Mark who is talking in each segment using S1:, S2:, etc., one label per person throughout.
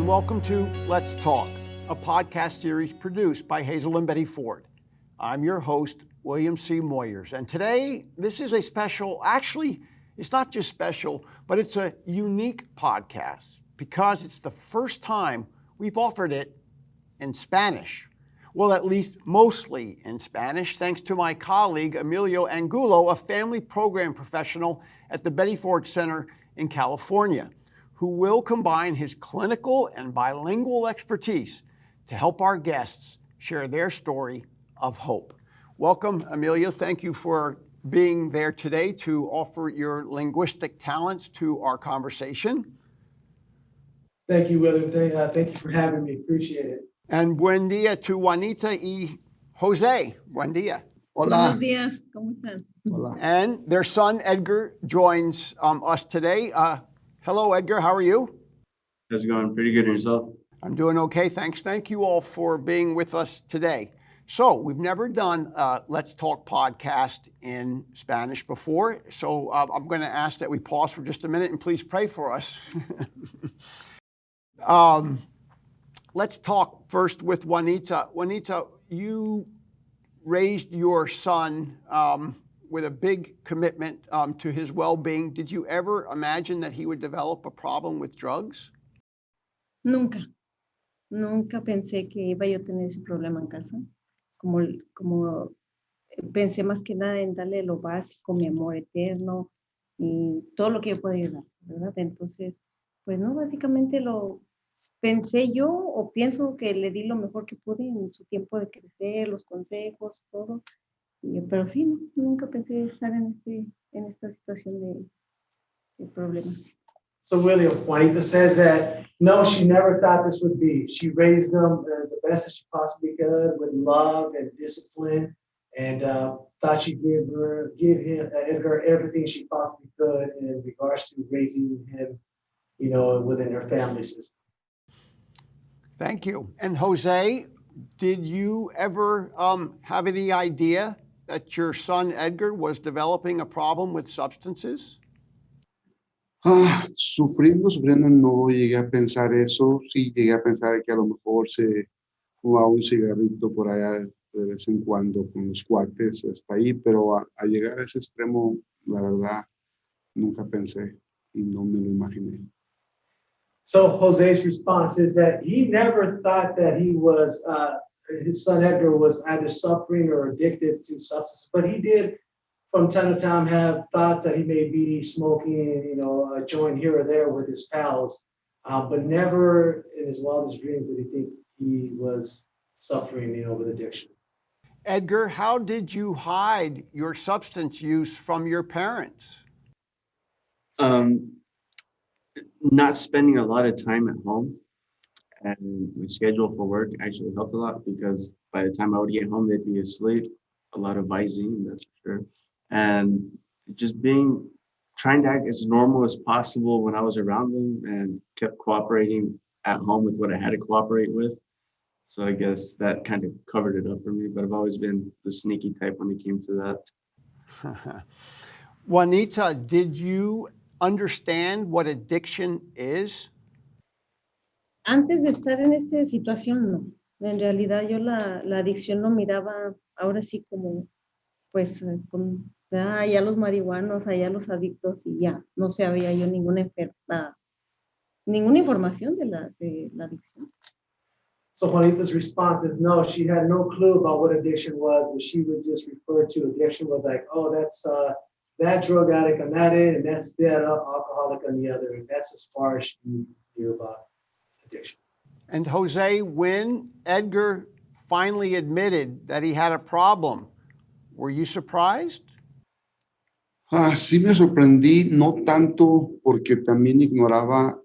S1: welcome to Let's Talk, a podcast series produced by Hazel and Betty Ford. I'm your host, William C. Moyers, and today this is a special, actually, it's not just special, but it's a unique podcast because it's the first time we've offered it in Spanish. Well, at least mostly in Spanish, thanks to my colleague, Emilio Angulo, a family program professional at the Betty Ford Center in California, who will combine his clinical and bilingual expertise to help our guests share their story of hope. Welcome, Emilio. Thank you for being there today to offer your linguistic talents to our conversation.
S2: Thank you, William. Thank you for having me. Appreciate it.
S1: And buen día to Juanita y José. Buen día.
S3: Hola.
S4: Buenos días, ¿cómo están?
S3: Hola.
S1: And their son, Edgar, joins us today. Hello, Edgar. How are you?
S5: How's it going? Pretty good. And yourself?
S1: I'm doing okay, thanks. Thank you all for being with us today. So we've never done a Let's Talk podcast in Spanish before, so I'm going to ask that we pause for just a minute and please pray for us. Let's talk first with Juanita. Juanita, you raised your son with a big commitment to his well-being. Did you ever imagine that he would develop a problem with drugs?
S4: Nunca pensé que iba yo a tener ese problema en casa. Como pensé más que nada en darle lo básico, mi amor eterno y todo lo que yo pueda ayudar, ¿verdad? Entonces, pues no, básicamente lo pensé yo o pienso que le di lo mejor que pude en su tiempo de crecer, los consejos, todo. Pero sí, nunca pensé estar en esta situación de problemas.
S2: So, William, Juanita says that, no, she never thought this would be. She raised them the best that she possibly could with love and discipline and thought she'd give Edgar everything she possibly could in regards to raising him, within her family system.
S1: Thank you. And Jose, did you ever have any idea that your son Edgar was developing a problem with substances?
S3: Sufriendo, no llegué a pensar eso. Sí llegué a pensar que a lo mejor se fumaba un cigarrito por allá de vez en cuando con los cuates, hasta ahí, pero a llegar a ese extremo, la verdad, nunca pensé y no me lo imaginé.
S2: So Jose's response is that he never thought that his son Edgar was either suffering or addicted to substances, but he did from time to time have thoughts that he may be smoking, a joint here or there with his pals, but never in his wildest dreams did he think he was suffering, with addiction.
S1: Edgar, how did you hide your substance use from your parents?
S5: Not spending a lot of time at home, and my schedule for work actually helped a lot because by the time I would get home, they'd be asleep. A lot of Visine, that's for sure. And just trying to act as normal as possible when I was around them and kept cooperating at home with what I had to cooperate with. So I guess that kind of covered it up for me, but I've always been the sneaky type when it came to that.
S1: Juanita, did you understand what addiction is?
S4: Antes de estar en esta situación, no. En realidad yo la adicción lo miraba ahora sí como, pues, allá los marihuanos, allá los adictos y ya. No sabía yo ninguna información de la adicción.
S2: So Juanita's response is no, she had no clue about what addiction was, but she would just refer to addiction was like, oh, that's that drug addict on that end, and that's that alcoholic on the other. And that's as far as she knew about addiction.
S1: And Jose, when Edgar finally admitted that he had a problem, were you surprised?
S3: Sí me sorprendí, no tanto porque también ignoraba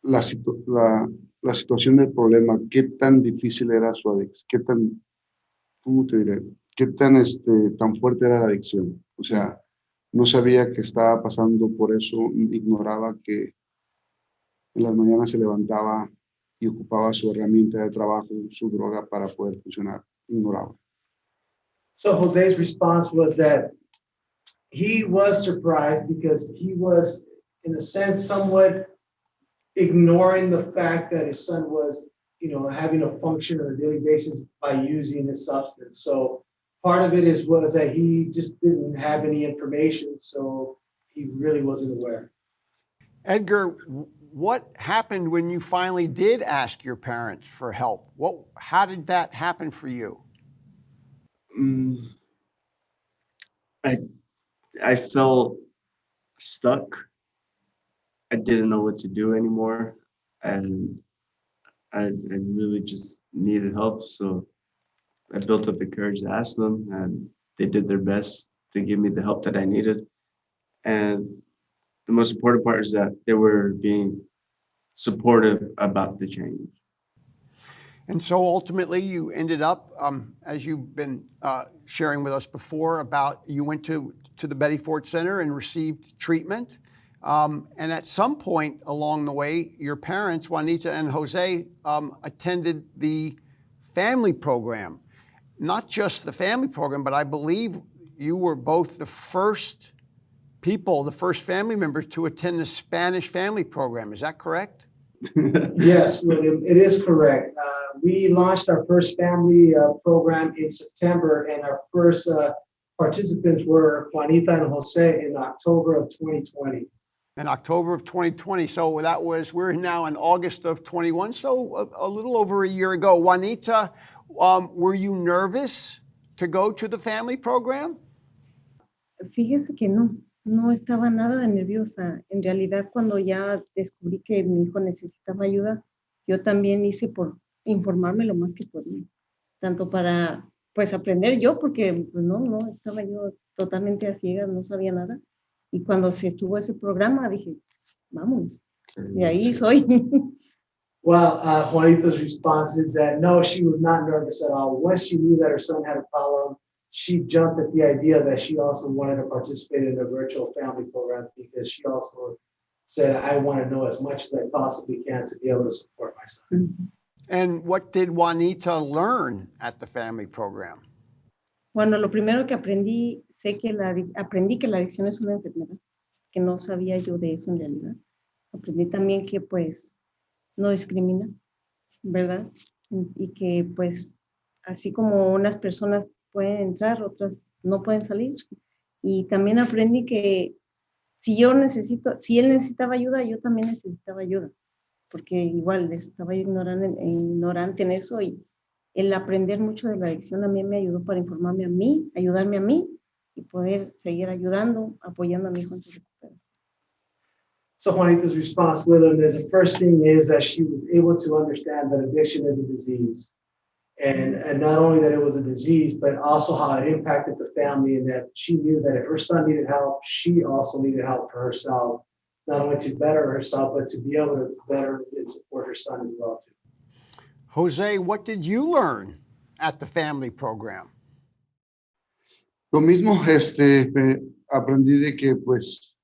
S3: la situación del problema, qué tan difícil era su adicción, ¿cómo te diré? Qué tan fuerte era la adicción. O sea, no sabía que estaba pasando por eso, ignoraba que en las mañanas se levantaba y ocupaba su herramienta de trabajo, su droga para poder funcionar. Ignoraba.
S2: So Jose's response was that he was surprised because he was, in a sense, somewhat ignoring the fact that his son was, having a function on a daily basis by using this substance. So part of it was that he just didn't have any information, so he really wasn't aware.
S1: Edgar, what happened when you finally did ask your parents for help? How did that happen for you?
S5: I felt stuck. I didn't know what to do anymore, and I really just needed help. So I built up the courage to ask them, and they did their best to give me the help that I needed. And the most important part is that they were being supportive about the change.
S1: And so ultimately you ended up, as you've been sharing with us before, you went to the Betty Ford Center and received treatment. And at some point along the way, your parents, Juanita and Jose, attended the family program. Not just the family program, but I believe you were both the first family members to attend the Spanish family program. Is that correct?
S2: Yes, William, it is correct. We launched our first family program in September, and our first participants were Juanita and Jose in October of 2020.
S1: In October of 2020. So we're now in August of 21, so a little over a year ago. Juanita, were you nervous to go to the family program?
S4: Fíjese que no estaba nada de nerviosa. En realidad, cuando ya descubrí que mi hijo necesitaba ayuda, yo también hice por informarme lo más que podía, tanto para pues aprender yo, porque pues, no estaba yo totalmente a ciegas, no sabía nada. Y cuando se estuvo ese programa, dije, vámonos, de ahí soy.
S2: Well, Juanita's response is that no, she was not nervous at all. Once she knew that her son had a problem, she jumped at the idea that she also wanted to participate in a virtual family program, because she also said, I want to know as much as I possibly can to be able to support my son.
S4: Mm-hmm.
S1: And what did Juanita learn at the family program?
S4: Bueno, lo primero que aprendí, aprendí que la adicción es una enfermedad, que no sabía yo de eso en realidad. Aprendí también que pues no discrimina, ¿verdad? Y que pues así como unas personas pueden entrar, otras no pueden salir. Y también aprendí que si él necesitaba ayuda, yo también necesitaba ayuda, porque igual estaba ignorante en eso, y el aprender mucho de la adicción a mí me ayudó para informarme a mí, ayudarme a mí y poder seguir apoyando a mi hijo en su recuperación.
S2: So Juanita's response, William, is the first thing is that she was able to understand that addiction is a disease. And not only that it was a disease, but also how it impacted the family, and that she knew that if her son needed help, she also needed help for herself, not only to better herself, but to be able to better and support her son as well too.
S1: Jose, what did you learn at the family program?
S3: Lo mismo, aprendí de que pues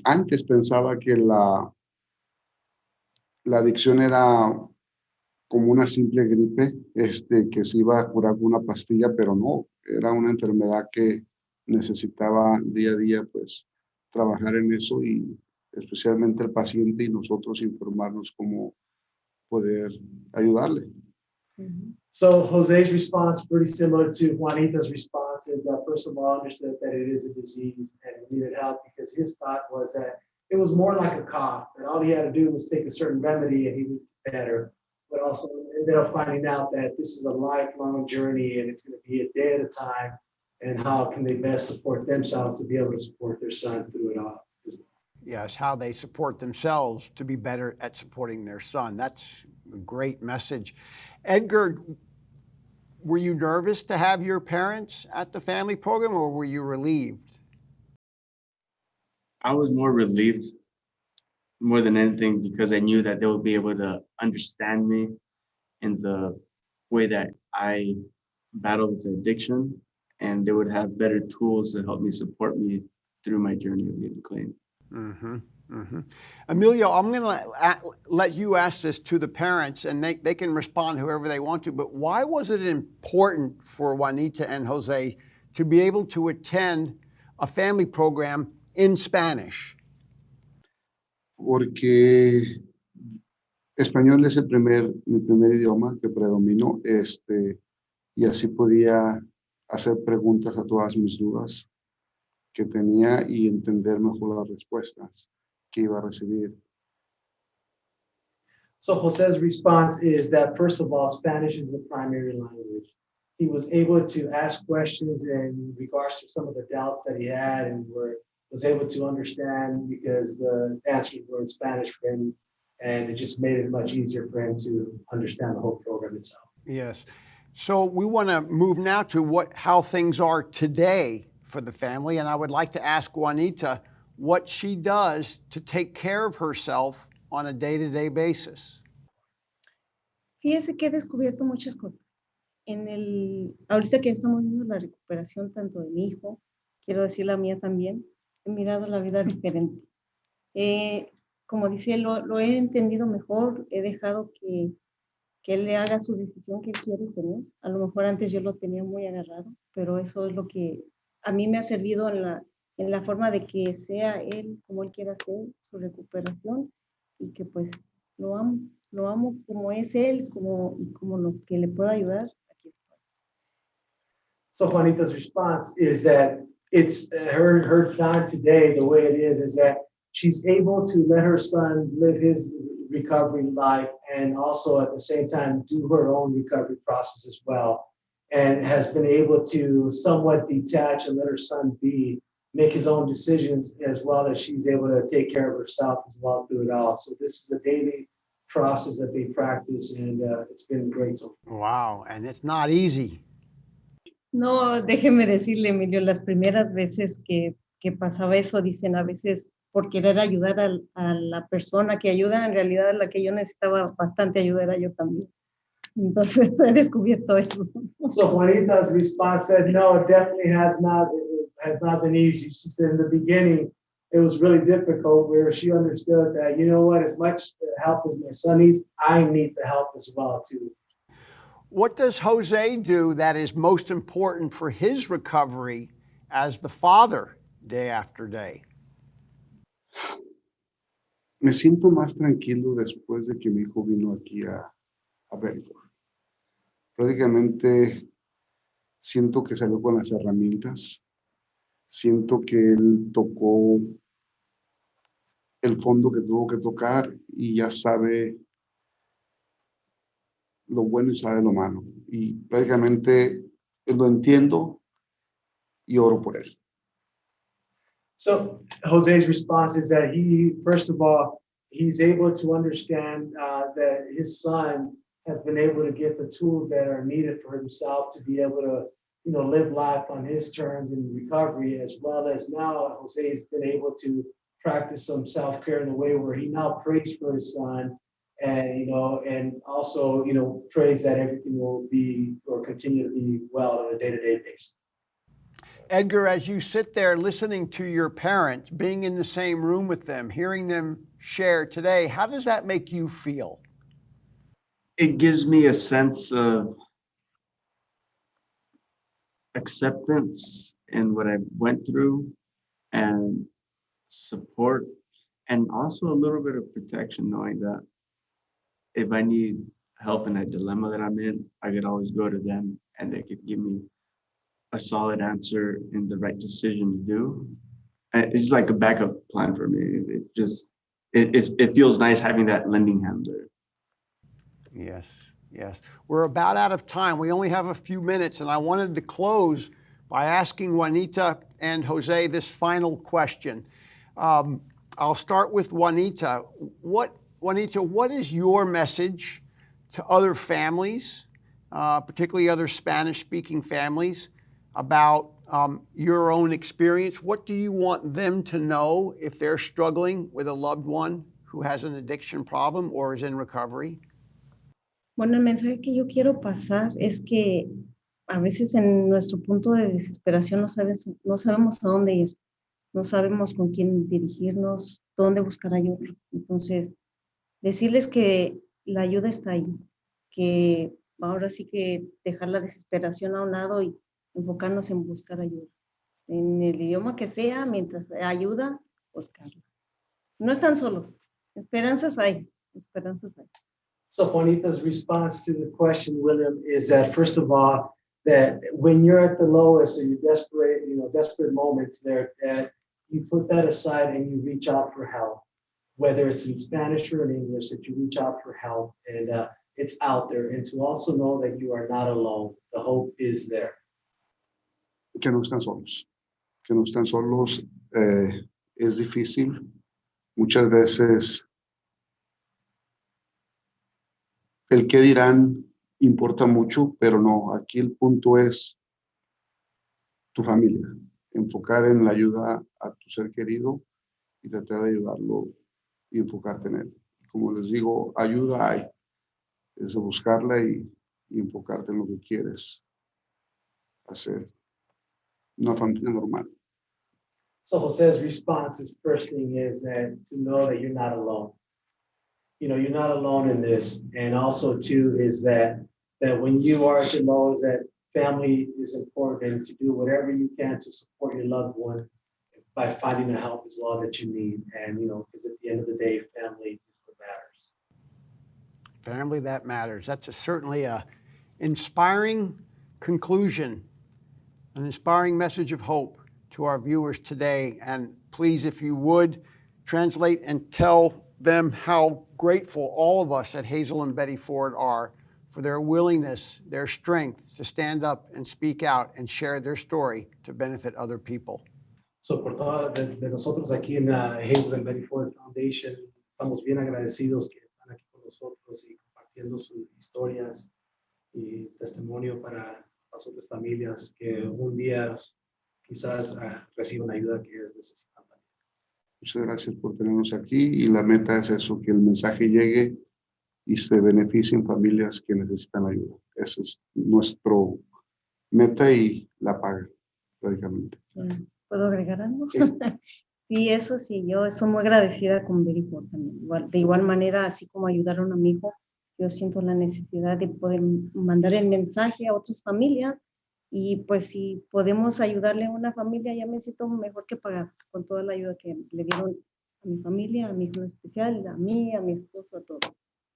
S3: antes pensaba que la adicción era como una simple gripe, que se iba a curar con una pastilla, pero no, era una enfermedad que necesitaba día a día pues trabajar en eso, y especialmente el paciente y nosotros informarnos cómo poder ayudarle.
S4: Mm-hmm.
S2: So Jose's response, pretty similar to Juanita's response, is that first of all understood that it is a disease and he needed help, because his thought was that it was more like a cough, and all he had to do was take a certain remedy and he would be better. But also ended up finding out that this is a lifelong journey, and it's going to be a day at a time, and how can they best support themselves to be able to support their son through it all.
S1: Yes, how they support themselves to be better at supporting their son. That's a great message. Edgar, were you nervous to have your parents at the family program, or were you relieved?
S5: I was more relieved more than anything, because I knew that they would be able to understand me in the way that I battle with addiction, and they would have better tools to help me support me through my journey of getting clean.
S1: Mm-hmm. Mm-hmm. Emilio, I'm going to let you ask this to the parents, and they can respond whoever they want to, but why was it important for Juanita and Jose to be able to attend a family program in Spanish?
S3: porque español es mi primer idioma que predomino, y así podía hacer preguntas a todas mis dudas que tenía y entender mejor las respuestas que iba a recibir.
S2: So Jose's response is that, first of all, Spanish is the primary language. He was able to ask questions in regards to some of the doubts that he had and was able to understand because the answers were in Spanish for him, and it just made it much easier for him to understand the whole program itself.
S1: Yes. So we want to move now to how things are today for the family, and I would like to ask Juanita what she does to take care of herself on a day-to-day basis.
S4: Fíjese que he descubierto muchas cosas. Ahorita que estamos viendo la recuperación tanto de mi hijo, quiero decir la mía también, he mirado la vida diferente. Como dice, lo he entendido mejor, he dejado que él le haga su decisión que él quiere tener. A lo mejor antes yo lo tenía muy agarrado, pero eso es lo que a mí me ha servido en la forma de que sea él como él quiera hacer su recuperación y que pues lo amo como es él, y como lo que le pueda ayudar. Aquí estoy.
S2: So Juanita's response is that it's her time today, the way it is that she's able to let her son live his recovery life and also at the same time do her own recovery process as well, and has been able to somewhat detach and let her son make his own decisions, as well as she's able to take care of herself as well through it all. So this is a daily process that they practice, and it's been great so far.
S1: Wow, and it's not easy.
S4: No, déjeme decirle, Emilio, las primeras veces que pasaba eso, dicen a veces por querer ayudar a la persona que ayuda, en realidad la que yo necesitaba bastante ayuda era yo también. Entonces he descubierto eso.
S2: So Juanita's response said, no, it definitely has not been easy. She said in the beginning, it was really difficult where she understood that, you know what, as much help as my son needs, I need the help as well too.
S1: What does Jose do that is most important for his recovery as the father day after day?
S3: Me siento más tranquilo después de que mi hijo vino aquí a Belfort. Prácticamente siento que salió con las herramientas, siento que él tocó el fondo que tuvo que tocar y ya sabe lo bueno y sabe lo malo. Y prácticamente lo entiendo y oro por él.
S2: So Jose's response is that first of all, he's able to understand that his son has been able to get the tools that are needed for himself to be able to, live life on his terms in recovery, as well as now Jose's been able to practice some self-care in a way where he now prays for his son and, and also, prays that everything will be or continue to be well on a day-to-day basis.
S1: Edgar, as you sit there listening to your parents, being in the same room with them, hearing them share today, how does that make you feel?
S5: It gives me a sense of acceptance in what I went through and support, and also a little bit of protection, knowing that if I need help in that dilemma that I'm in, I could always go to them and they could give me a solid answer and the right decision to do. And it's like a backup plan for me. It feels nice having that lending hand there.
S1: Yes. We're about out of time. We only have a few minutes, and I wanted to close by asking Juanita and Jose this final question. I'll start with Juanita. Juanita, what is your message to other families, particularly other Spanish-speaking families, about your own experience? What do you want them to know if they're struggling with a loved one who has an addiction problem or is in recovery?
S4: Bueno, el mensaje que yo quiero pasar es que a veces en nuestro punto de desesperación no sabemos a dónde ir, no sabemos con quién dirigirnos, dónde buscar ayuda. Entonces, decirles que la ayuda está ahí, que ahora sí que dejar la desesperación a un lado y enfocarnos en buscar ayuda. En el idioma que sea, mientras ayuda, buscarla. No están solos, Esperanzas hay, esperanzas hay.
S2: So Juanita's response to the question, William, is that first of all, that when you're at the lowest and you're desperate moments there, that you put that aside and you reach out for help, whether it's in Spanish or in English, that you reach out for help and it's out there. And to also know that you are not alone. The hope is there.
S3: Que no están solos, que no están solos. Es difícil. Muchas veces el qué dirán importa mucho, pero no, aquí el punto es tu familia, enfocar en la ayuda a tu ser querido y tratar de ayudarlo y enfocarte en él. Como les digo, ayuda hay, es de buscarla y enfocarte en lo que quieres hacer. Una familia normal.
S2: So Jose's response is first thing is that to know that you're not alone. You know, you're not alone in this. And also too is that when you are at your lowest, that family is important and to do whatever you can to support your loved one by finding the help as well that you need. And, you know, because at the end of the day, family is what matters.
S1: Family that matters. That's certainly a inspiring conclusion, an inspiring message of hope to our viewers today. And please, if you would, translate and tell them how grateful all of us at Hazel and Betty Ford are for their willingness, their strength to stand up and speak out and share their story to benefit other people.
S2: So por toda de nosotros aquí en la Hazel and Betty Ford Foundation, estamos bien agradecidos que están aquí con nosotros y compartiendo sus historias y testimonio para las otras familias que un día quizás reciban ayuda que ellos necesitan.
S3: Muchas gracias por tenernos aquí y la meta es eso, que el mensaje llegue y se beneficien familias que necesitan ayuda. Esa es nuestro meta y la paga, prácticamente.
S4: ¿Puedo agregar algo?
S2: Sí.
S4: Sí, eso sí, yo estoy muy agradecida con Betty Ford también. De igual manera, así como ayudaron a mi hijo, yo siento la necesidad de poder mandar el mensaje a otras familias y pues si podemos ayudarle a una familia, ya me siento mejor que pagar con toda la ayuda que le dieron a mi familia, a mi hijo en especial, a mí, a mi esposo, a todos.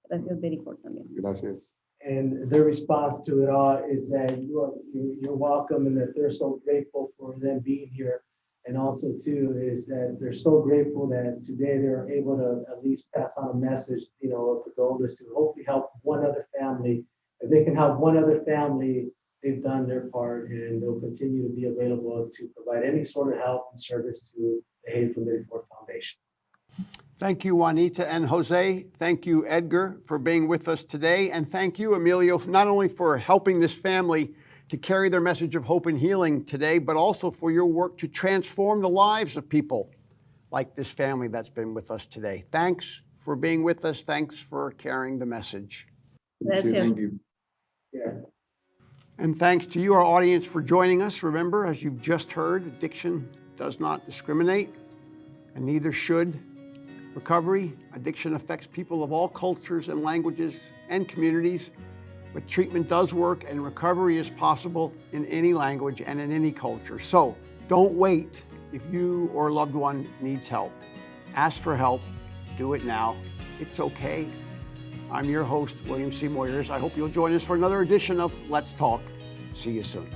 S4: Gracias, Betty Ford también.
S3: Gracias.
S2: And their response to it all is that you're welcome and that they're so grateful for them being here. And also too is that they're so grateful that today they're able to at least pass on a message, you know, the goal is to hopefully help one other family. If they can help one other family, they've done their part and they'll continue to be available to provide any sort of help and service to the Hazel and Betty Ford Foundation.
S1: Thank you, Juanita and Jose. Thank you, Edgar, for being with us today. And thank you, Emilio, not only for helping this family to carry their message of hope and healing today, but also for your work to transform the lives of people like this family that's been with us today. Thanks for being with us. Thanks for carrying the message.
S4: Gracias.
S5: Thank you.
S2: Yeah.
S1: And thanks to you, our audience, for joining us. Remember, as you've just heard, addiction does not discriminate, and neither should recovery. Addiction affects people of all cultures and languages and communities, but treatment does work and recovery is possible in any language and in any culture. So don't wait if you or a loved one needs help. Ask for help. Do it now. It's okay. I'm your host, William C. Moyers. I hope you'll join us for another edition of Let's Talk. See you soon.